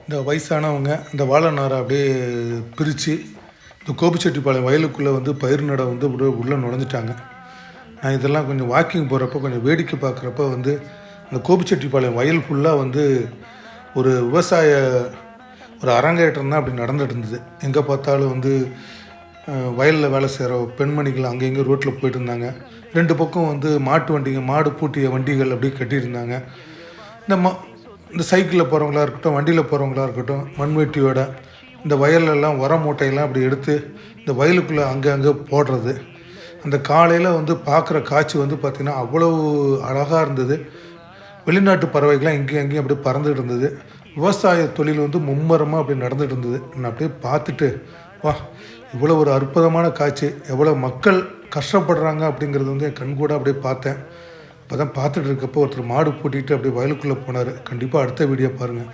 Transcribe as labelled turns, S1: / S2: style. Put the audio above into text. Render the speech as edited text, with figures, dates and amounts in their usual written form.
S1: இந்த வயசானவங்க இந்த வாழை நாரை அப்படியே பிரித்து இந்த கோபிச்செட்டிப்பாளையம் வயலுக்குள்ளே வந்து பயிர் நட வந்து உள்ளே நுழைஞ்சிட்டாங்க. நான் இதெல்லாம் கொஞ்சம் வாக்கிங் போகிறப்ப கொஞ்சம் வேடிக்கை பார்க்குறப்ப வந்து அந்த கோபிச்செட்டிப்பாளையம் வயல் ஃபுல்லாக வந்து ஒரு விவசாய ஒரு அரங்கேற்றம் தான் அப்படி நடந்துட்டு இருந்தது. எங்கே பார்த்தாலும் வந்து வயலில் வேலை செய்கிற பெண்மணிகள் அங்கே இங்கே ரோட்டில் போயிட்டு இருந்தாங்க. 2 பக்கம் வந்து மாட்டு வண்டிங்க, மாடு பூட்டிய வண்டிகள் அப்படி கட்டியிருந்தாங்க. இந்த சைக்கிளில் போகிறவங்களா இருக்கட்டும், வண்டியில் போகிறவங்களா இருக்கட்டும், மண்வெட்டியோட இந்த வயலெல்லாம் உர மூட்டையெல்லாம் அப்படி எடுத்து இந்த வயலுக்குள்ளே அங்கே போடுறது. அந்த காலையில் வந்து பார்க்குற காட்சி வந்து பார்த்திங்கன்னா அவ்வளவு அழகாக இருந்தது. வெளிநாட்டு பறவைகள்லாம் இங்கேயும் அங்கேயும் அப்படியே பறந்துட்டு இருந்தது. விவசாய தொழில் வந்து மும்மரமாக அப்படி நடந்துகிட்டு இருந்தது. நான் அப்படியே பார்த்துட்டு வா, இவ்வளோ ஒரு அற்புதமான காட்சி, எவ்வளோ மக்கள் கஷ்டப்படுறாங்க அப்படிங்கிறது வந்து என் கண் கூட அப்படியே பார்த்தேன். அப்போ தான் பார்த்துட்டு இருக்கப்போ ஒருத்தர் மாடு பூட்டிகிட்டு அப்படியே வயலுக்குள்ளே போனார். கண்டிப்பாக அடுத்த வீடியோ பாருங்கள்.